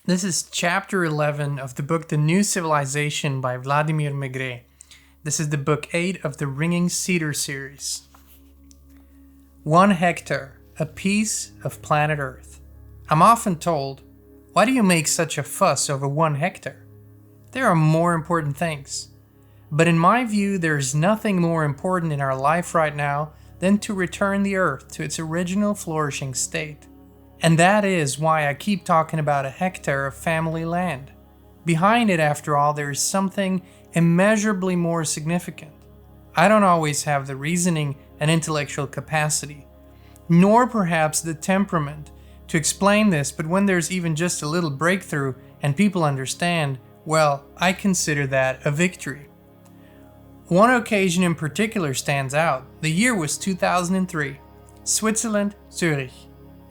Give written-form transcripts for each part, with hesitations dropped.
This is chapter 11 of the book The New Civilization by Vladimir Megrè. This is the book 8 of the Ringing Cedars series. 1 hectare, a piece of planet Earth. I'm often told, why do you make such a fuss over 1 hectare? There are more important things. But in my view, there is nothing more important in our life right now than to return the Earth to its original flourishing state. And that is why I keep talking about a hectare of family land. Behind it, after all, there is something immeasurably more significant. I don't always have the reasoning and intellectual capacity, nor perhaps the temperament to explain this, but when there's even just a little breakthrough and people understand, well, I consider that a victory. One occasion in particular stands out. The year was 2003, Switzerland, Zurich.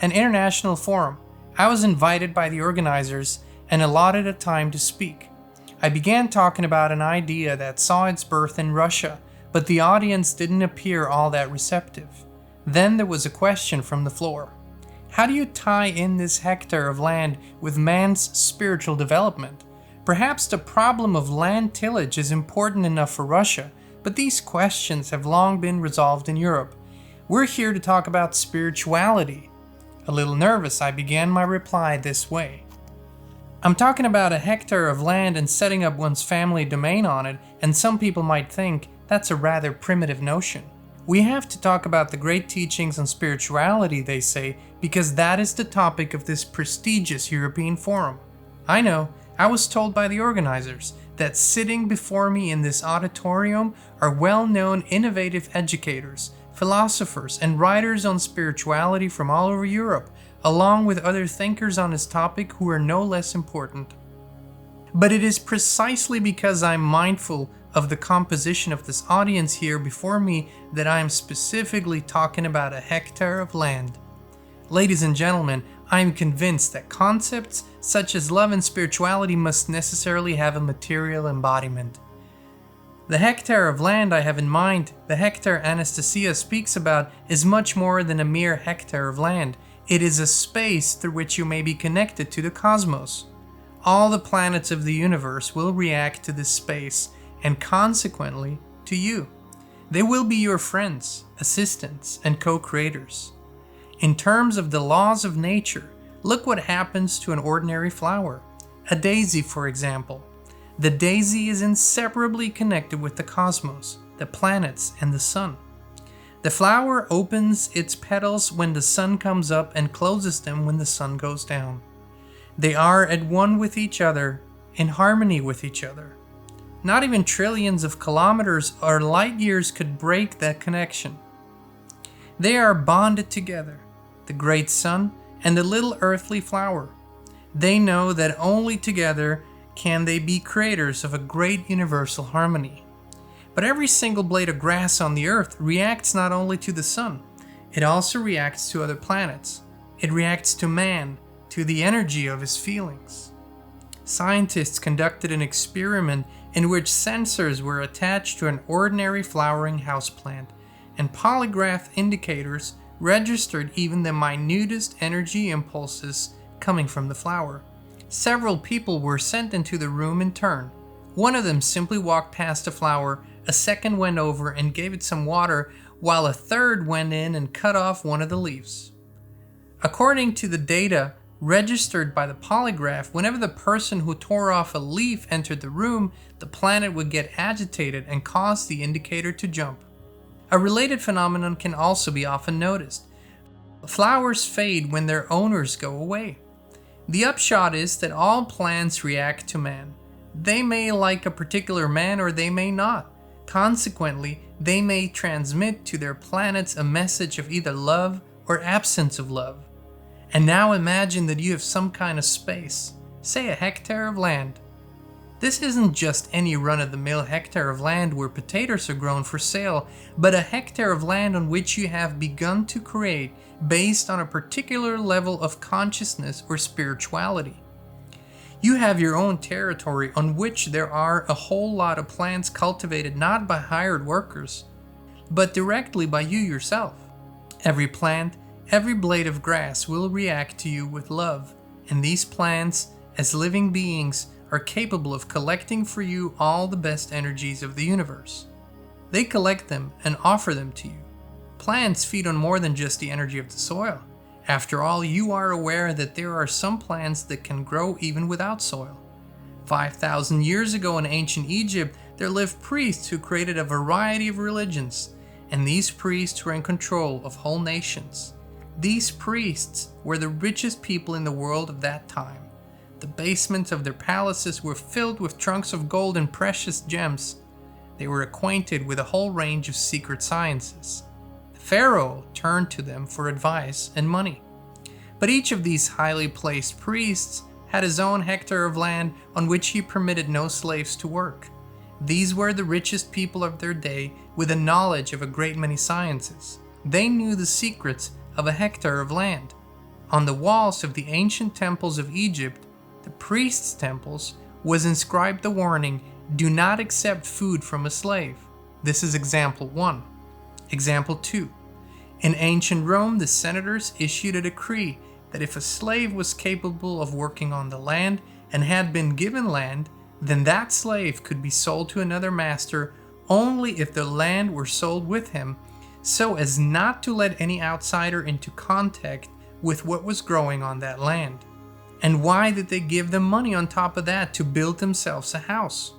An international forum. I was invited by the organizers and allotted a time to speak. I began talking about an idea that saw its birth in Russia, but the audience didn't appear all that receptive. Then there was a question from the floor. How do you tie in this hectare of land with man's spiritual development? Perhaps the problem of land tillage is important enough for Russia, but these questions have long been resolved in Europe. We're here to talk about spirituality. A little nervous, I began my reply this way. I'm talking about a hectare of land and setting up one's family domain on it, and some people might think that's a rather primitive notion. We have to talk about the great teachings on spirituality, they say, because that is the topic of this prestigious European forum. I know, I was told by the organizers that sitting before me in this auditorium are well-known innovative educators, philosophers, and writers on spirituality from all over Europe, along with other thinkers on this topic who are no less important. But it is precisely because I'm mindful of the composition of this audience here before me that I am specifically talking about a hectare of land. Ladies and gentlemen, I am convinced that concepts such as love and spirituality must necessarily have a material embodiment. The hectare of land I have in mind, the hectare Anastasia speaks about, is much more than a mere hectare of land. It is a space through which you may be connected to the cosmos. All the planets of the universe will react to this space, and consequently, to you. They will be your friends, assistants, and co-creators. In terms of the laws of nature, look what happens to an ordinary flower. A daisy, for example. The daisy is inseparably connected with the cosmos, the planets, and the sun. The flower opens its petals when the sun comes up and closes them when the sun goes down. They are at one with each other, in harmony with each other. Not even trillions of kilometers or light years could break that connection. They are bonded together, the great sun and the little earthly flower. They know that only together can they be creators of a great universal harmony. But every single blade of grass on the earth reacts not only to the sun, it also reacts to other planets. It reacts to man, to the energy of his feelings. Scientists conducted an experiment in which sensors were attached to an ordinary flowering houseplant, and polygraph indicators registered even the minutest energy impulses coming from the flower. Several people were sent into the room in turn. One of them simply walked past the flower, a second went over and gave it some water, while a third went in and cut off one of the leaves. According to the data registered by the polygraph, whenever the person who tore off a leaf entered the room, the planet would get agitated and cause the indicator to jump. A related phenomenon can also be often noticed. Flowers fade when their owners go away. The upshot is that all plants react to man. They may like a particular man or they may not. Consequently, they may transmit to their planets a message of either love or absence of love. And now imagine that you have some kind of space, say a hectare of land. This isn't just any run-of-the-mill hectare of land where potatoes are grown for sale, but a hectare of land on which you have begun to create based on a particular level of consciousness or spirituality. You have your own territory on which there are a whole lot of plants cultivated not by hired workers, but directly by you yourself. Every plant, every blade of grass will react to you with love, and these plants as living beings are capable of collecting for you all the best energies of the universe. They collect them and offer them to you. Plants feed on more than just the energy of the soil. After all, you are aware that there are some plants that can grow even without soil. 5,000 years ago in ancient Egypt, there lived priests who created a variety of religions, and these priests were in control of whole nations. These priests were the richest people in the world of that time. The basements of their palaces were filled with trunks of gold and precious gems. They were acquainted with a whole range of secret sciences. The pharaoh turned to them for advice and money. But each of these highly placed priests had his own hectare of land on which he permitted no slaves to work. These were the richest people of their day with a knowledge of a great many sciences. They knew the secrets of a hectare of land. On the walls of the ancient temples of Egypt, the priests' temples, was inscribed the warning, "Do not accept food from a slave." This is example 1. Example 2. In ancient Rome, the senators issued a decree that if a slave was capable of working on the land and had been given land, then that slave could be sold to another master only if the land were sold with him, so as not to let any outsider into contact with what was growing on that land. And why did they give them money on top of that to build themselves a house?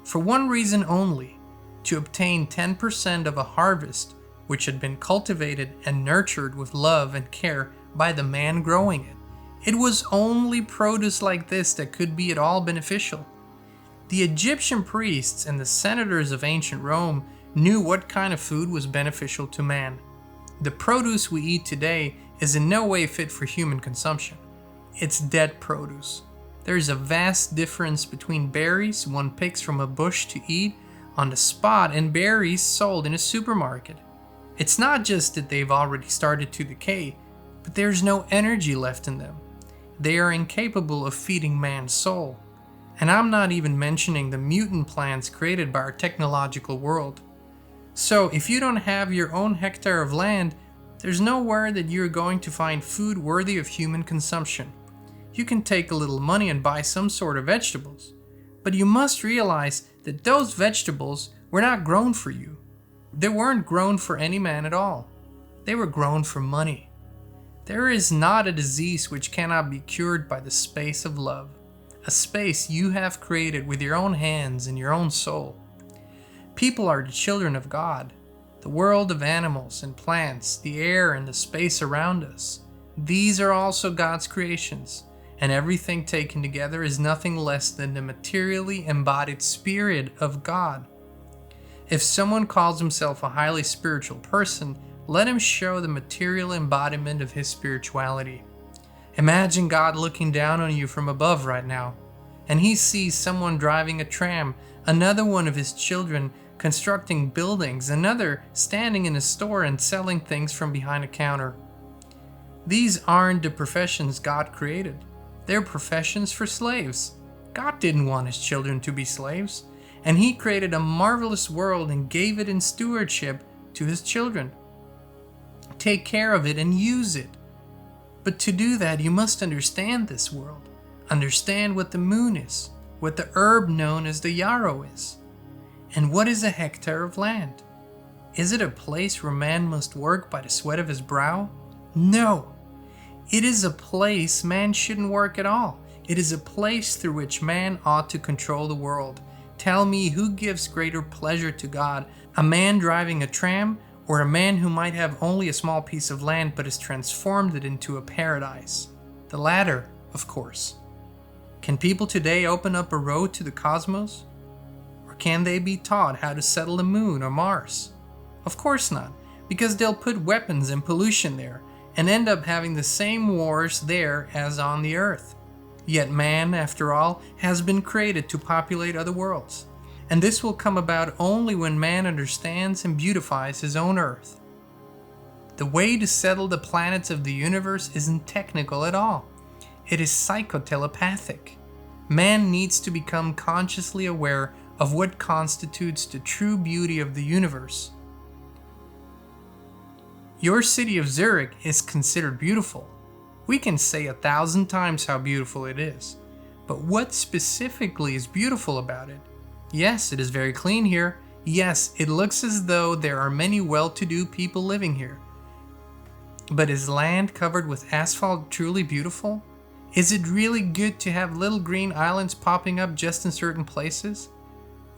For one reason only, to obtain 10% of a harvest which had been cultivated and nurtured with love and care by the man growing it. It was only produce like this that could be at all beneficial. The Egyptian priests and the senators of ancient Rome knew what kind of food was beneficial to man. The produce we eat today is in no way fit for human consumption. It's dead produce. There is a vast difference between berries one picks from a bush to eat on the spot and berries sold in a supermarket. It's not just that they've already started to decay, but there's no energy left in them. They are incapable of feeding man's soul. And I'm not even mentioning the mutant plants created by our technological world. So if you don't have your own hectare of land, there's nowhere that you're going to find food worthy of human consumption. You can take a little money and buy some sort of vegetables, but you must realize that those vegetables were not grown for you. They weren't grown for any man at all. They were grown for money. There is not a disease which cannot be cured by the space of love, a space you have created with your own hands and your own soul. People are the children of God, the world of animals and plants, the air and the space around us. These are also God's creations, and everything taken together is nothing less than the materially embodied Spirit of God. If someone calls himself a highly spiritual person, let him show the material embodiment of his spirituality. Imagine God looking down on you from above right now, and he sees someone driving a tram, another one of his children constructing buildings, another standing in a store and selling things from behind a counter. These aren't the professions God created. They're professions for slaves. God didn't want his children to be slaves, and he created a marvelous world and gave it in stewardship to his children. Take care of it and use it. But to do that, you must understand this world. Understand what the moon is, what the herb known as the yarrow is. And what is a hectare of land? Is it a place where man must work by the sweat of his brow? No. It is a place man shouldn't work at all. It is a place through which man ought to control the world. Tell me, who gives greater pleasure to God, a man driving a tram, or a man who might have only a small piece of land but has transformed it into a paradise? The latter, of course. Can people today open up a road to the cosmos? Or can they be taught how to settle the moon or Mars? Of course not, because they'll put weapons and pollution there and end up having the same wars there as on the earth. Yet man, after all, has been created to populate other worlds. And this will come about only when man understands and beautifies his own earth. The way to settle the planets of the universe isn't technical at all. It is psychotelepathic. Man needs to become consciously aware of what constitutes the true beauty of the universe. Your city of Zurich is considered beautiful. We can say 1,000 times how beautiful it is. But what specifically is beautiful about it? Yes, it is very clean here. Yes, it looks as though there are many well-to-do people living here. But is land covered with asphalt truly beautiful? Is it really good to have little green islands popping up just in certain places?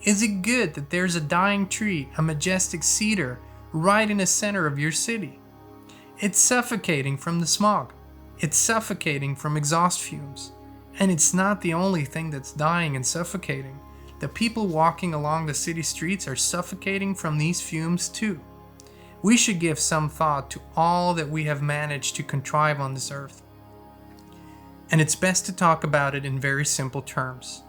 Is it good that there's a dying tree, a majestic cedar, right in the center of your city? It's suffocating from the smog. It's suffocating from exhaust fumes. And it's not the only thing that's dying and suffocating. The people walking along the city streets are suffocating from these fumes too. We should give some thought to all that we have managed to contrive on this earth. And it's best to talk about it in very simple terms.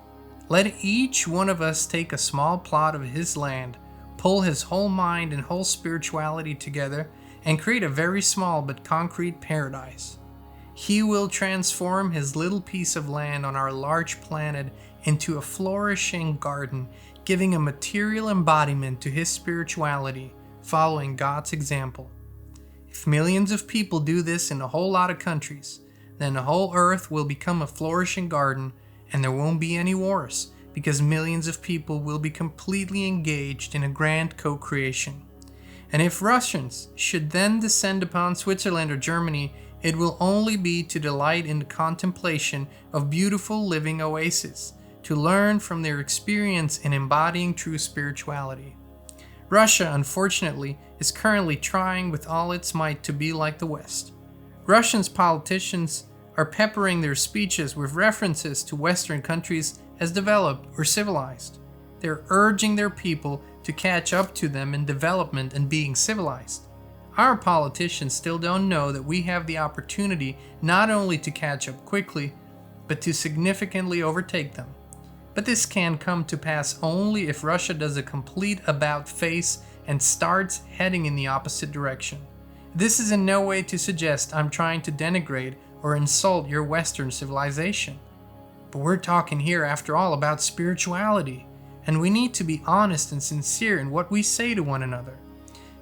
Let each one of us take a small plot of his land, pull his whole mind and whole spirituality together, and create a very small but concrete paradise. He will transform his little piece of land on our large planet into a flourishing garden, giving a material embodiment to his spirituality, following God's example. If millions of people do this in a whole lot of countries, then the whole earth will become a flourishing garden, and there won't be any wars, because millions of people will be completely engaged in a grand co-creation. And if Russians should then descend upon Switzerland or Germany, it will only be to delight in the contemplation of beautiful living oases, to learn from their experience in embodying true spirituality. Russia, unfortunately, is currently trying with all its might to be like the West. Russian politicians are peppering their speeches with references to Western countries as developed or civilized. They're urging their people to catch up to them in development and being civilized. Our politicians still don't know that we have the opportunity not only to catch up quickly, but to significantly overtake them. But this can come to pass only if Russia does a complete about-face and starts heading in the opposite direction. This is in no way to suggest I'm trying to denigrate or insult your Western civilization. But we're talking here, after all, about spirituality, and we need to be honest and sincere in what we say to one another.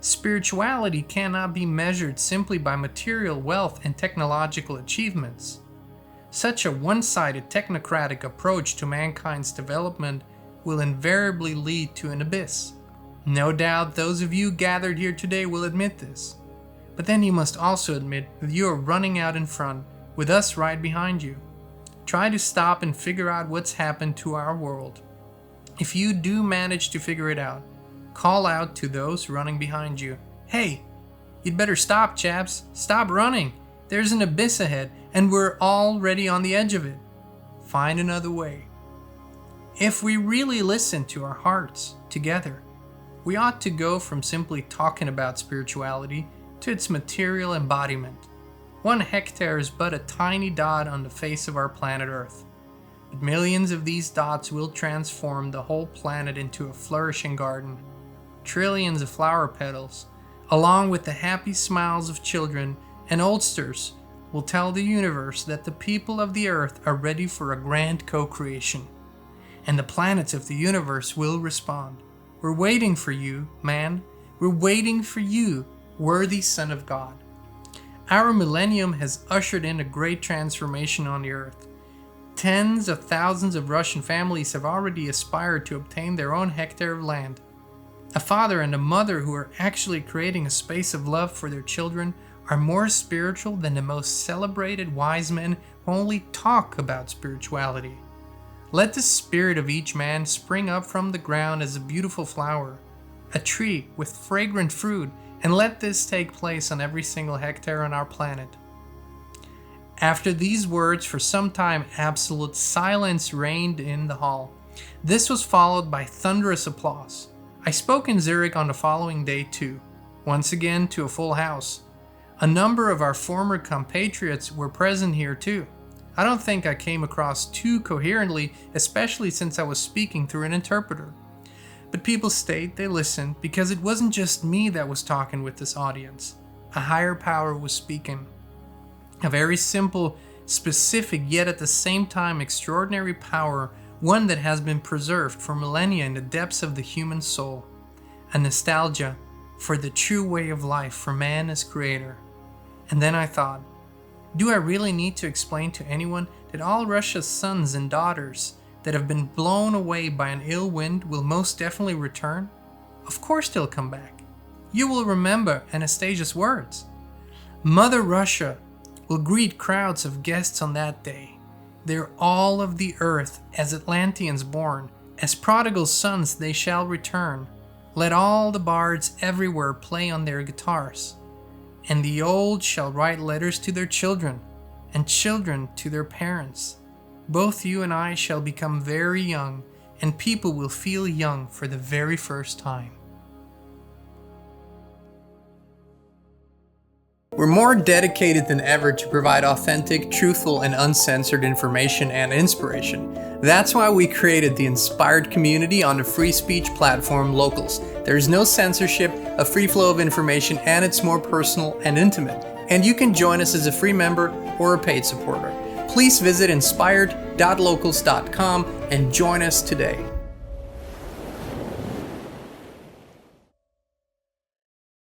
Spirituality cannot be measured simply by material wealth and technological achievements. Such a one-sided technocratic approach to mankind's development will invariably lead to an abyss. No doubt those of you gathered here today will admit this. But then you must also admit that you are running out in front, with us right behind you. Try to stop and figure out what's happened to our world. If you do manage to figure it out, call out to those running behind you. Hey, you'd better stop, chaps. Stop running. There's an abyss ahead, and we're already on the edge of it. Find another way. If we really listen to our hearts together, we ought to go from simply talking about spirituality to its material embodiment. 1 hectare is but a tiny dot on the face of our planet Earth. But millions of these dots will transform the whole planet into a flourishing garden. Trillions of flower petals, along with the happy smiles of children and oldsters, will tell the universe that the people of the earth are ready for a grand co-creation. And the planets of the universe will respond. We're waiting for you, man. We're waiting for you, worthy Son of God. Our millennium has ushered in a great transformation on the earth. Tens of thousands of Russian families have already aspired to obtain their own hectare of land. A father and a mother who are actually creating a space of love for their children are more spiritual than the most celebrated wise men who only talk about spirituality. Let the spirit of each man spring up from the ground as a beautiful flower, a tree with fragrant fruit, and let this take place on every single hectare on our planet. After these words, for some time absolute silence reigned in the hall. This was followed by thunderous applause. I spoke in Zurich on the following day too, once again to a full house. A number of our former compatriots were present here too. I don't think I came across too coherently, especially since I was speaking through an interpreter. But people stayed, they listened, because it wasn't just me that was talking with this audience. A higher power was speaking. A very simple, specific, yet at the same time extraordinary power, one that has been preserved for millennia in the depths of the human soul. A nostalgia for the true way of life for man as creator. And then I thought, do I really need to explain to anyone that all Russia's sons and daughters that have been blown away by an ill wind will most definitely return? Of course they'll come back. You will remember Anastasia's words. Mother Russia will greet crowds of guests on that day. They're all of the earth, as Atlanteans born, as prodigal sons they shall return. Let all the bards everywhere play on their guitars. And the old shall write letters to their children, and children to their parents. Both you and I shall become very young, and people will feel young for the very first time. We're more dedicated than ever to provide authentic, truthful, and uncensored information and inspiration. That's why we created the Inspired community on the free speech platform Locals. There's no censorship, a free flow of information, and it's more personal and intimate. And you can join us as a free member or a paid supporter. Please visit inspired.locals.com and join us today.